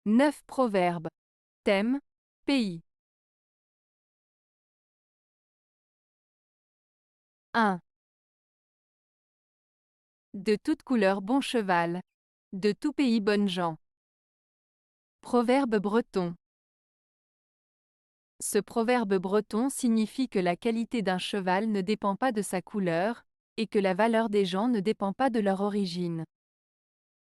9 proverbes. Thème, pays. 1. De toute couleur bon cheval. De tout pays bonnes gens. Proverbe breton. Ce proverbe breton signifie que la qualité d'un cheval ne dépend pas de sa couleur, et que la valeur des gens ne dépend pas de leur origine.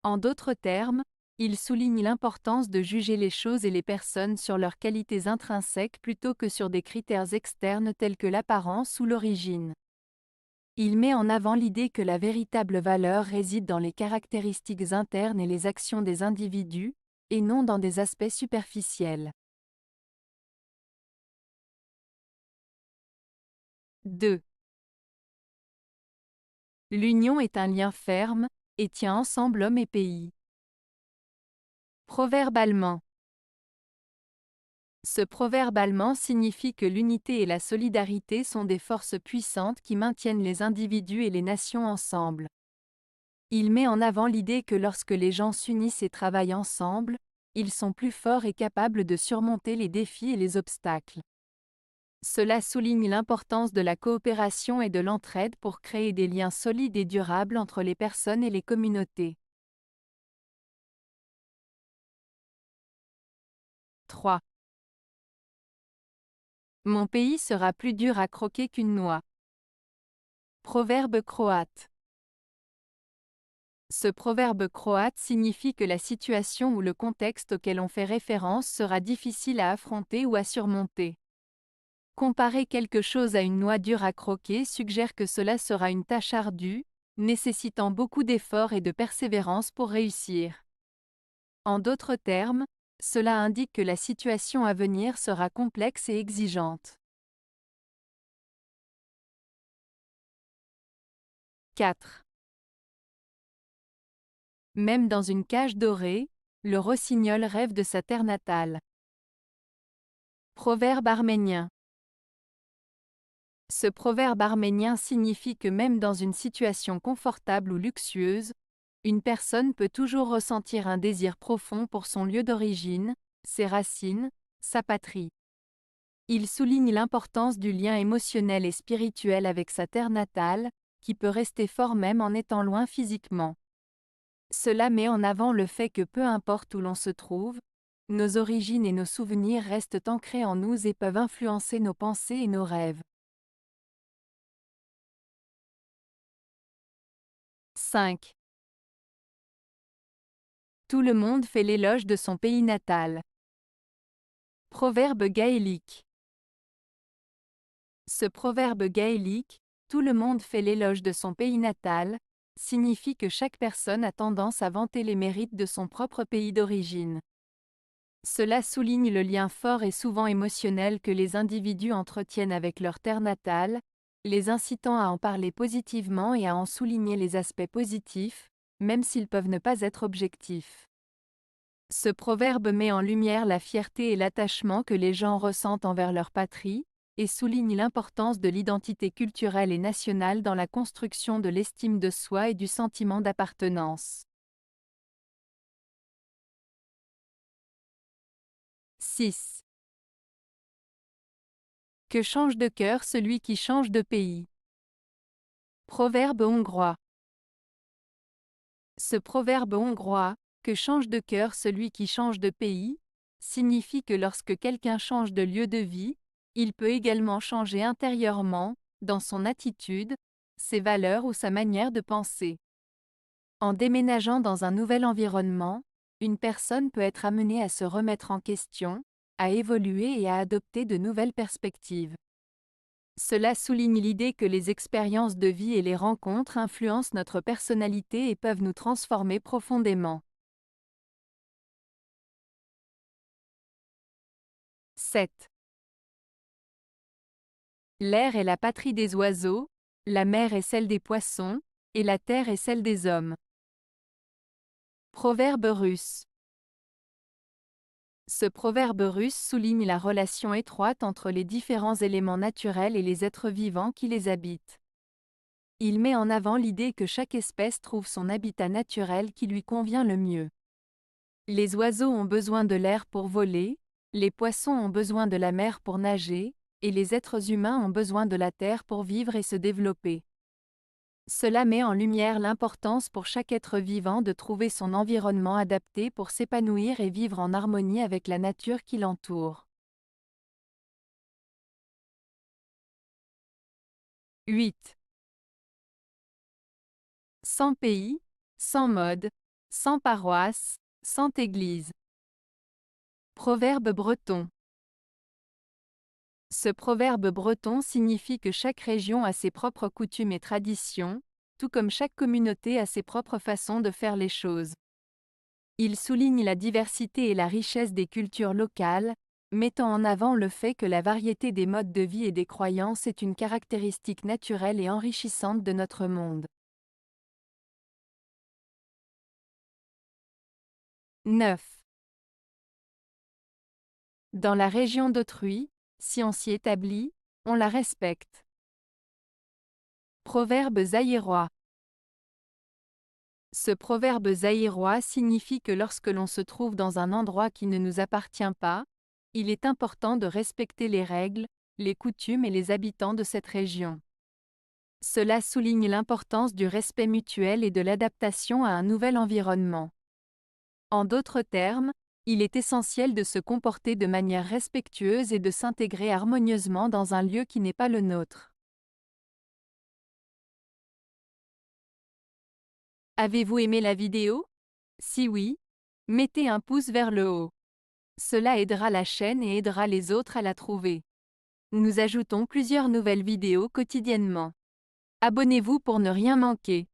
En d'autres termes, il souligne l'importance de juger les choses et les personnes sur leurs qualités intrinsèques plutôt que sur des critères externes tels que l'apparence ou l'origine. Il met en avant l'idée que la véritable valeur réside dans les caractéristiques internes et les actions des individus, et non dans des aspects superficiels. 2. L'union est un lien ferme, et tient ensemble homme et pays. Proverbe allemand. Ce proverbe allemand signifie que l'unité et la solidarité sont des forces puissantes qui maintiennent les individus et les nations ensemble. Il met en avant l'idée que lorsque les gens s'unissent et travaillent ensemble, ils sont plus forts et capables de surmonter les défis et les obstacles. Cela souligne l'importance de la coopération et de l'entraide pour créer des liens solides et durables entre les personnes et les communautés. 3. Mon pays sera plus dur à croquer qu'une noix. Proverbe croate. Ce proverbe croate signifie que la situation ou le contexte auquel on fait référence sera difficile à affronter ou à surmonter. Comparer quelque chose à une noix dure à croquer suggère que cela sera une tâche ardue, nécessitant beaucoup d'efforts et de persévérance pour réussir. En d'autres termes, cela indique que la situation à venir sera complexe et exigeante. 4. Même dans une cage dorée, le rossignol rêve de sa terre natale. Proverbe arménien. Ce proverbe arménien signifie que même dans une situation confortable ou luxueuse, une personne peut toujours ressentir un désir profond pour son lieu d'origine, ses racines, sa patrie. Il souligne l'importance du lien émotionnel et spirituel avec sa terre natale, qui peut rester fort même en étant loin physiquement. Cela met en avant le fait que peu importe où l'on se trouve, nos origines et nos souvenirs restent ancrés en nous et peuvent influencer nos pensées et nos rêves. 5. Tout le monde fait l'éloge de son pays natal. Proverbe gaélique. Ce proverbe gaélique, tout le monde fait l'éloge de son pays natal, signifie que chaque personne a tendance à vanter les mérites de son propre pays d'origine. Cela souligne le lien fort et souvent émotionnel que les individus entretiennent avec leur terre natale, les incitant à en parler positivement et à en souligner les aspects positifs, même s'ils peuvent ne pas être objectifs. Ce proverbe met en lumière la fierté et l'attachement que les gens ressentent envers leur patrie, et souligne l'importance de l'identité culturelle et nationale dans la construction de l'estime de soi et du sentiment d'appartenance. 6. Que change de cœur celui qui change de pays. Proverbe hongrois. Ce proverbe hongrois, que change de cœur celui qui change de pays, signifie que lorsque quelqu'un change de lieu de vie, il peut également changer intérieurement, dans son attitude, ses valeurs ou sa manière de penser. En déménageant dans un nouvel environnement, une personne peut être amenée à se remettre en question, à évoluer et à adopter de nouvelles perspectives. Cela souligne l'idée que les expériences de vie et les rencontres influencent notre personnalité et peuvent nous transformer profondément. 7. L'air est la patrie des oiseaux, la mer est celle des poissons, et la terre est celle des hommes. Proverbe russe. Ce proverbe russe souligne la relation étroite entre les différents éléments naturels et les êtres vivants qui les habitent. Il met en avant l'idée que chaque espèce trouve son habitat naturel qui lui convient le mieux. Les oiseaux ont besoin de l'air pour voler, les poissons ont besoin de la mer pour nager, et les êtres humains ont besoin de la terre pour vivre et se développer. Cela met en lumière l'importance pour chaque être vivant de trouver son environnement adapté pour s'épanouir et vivre en harmonie avec la nature qui l'entoure. 8. Sans pays, sans mode, sans paroisse, sans église. Proverbe breton. Ce proverbe breton signifie que chaque région a ses propres coutumes et traditions, tout comme chaque communauté a ses propres façons de faire les choses. Il souligne la diversité et la richesse des cultures locales, mettant en avant le fait que la variété des modes de vie et des croyances est une caractéristique naturelle et enrichissante de notre monde. 9. Dans la région d'autrui, si on s'y établit, on la respecte. Proverbe zaïrois. Ce proverbe zaïrois signifie que lorsque l'on se trouve dans un endroit qui ne nous appartient pas, il est important de respecter les règles, les coutumes et les habitants de cette région. Cela souligne l'importance du respect mutuel et de l'adaptation à un nouvel environnement. En d'autres termes, il est essentiel de se comporter de manière respectueuse et de s'intégrer harmonieusement dans un lieu qui n'est pas le nôtre. Avez-vous aimé la vidéo? Si oui, mettez un pouce vers le haut. Cela aidera la chaîne et aidera les autres à la trouver. Nous ajoutons plusieurs nouvelles vidéos quotidiennement. Abonnez-vous pour ne rien manquer.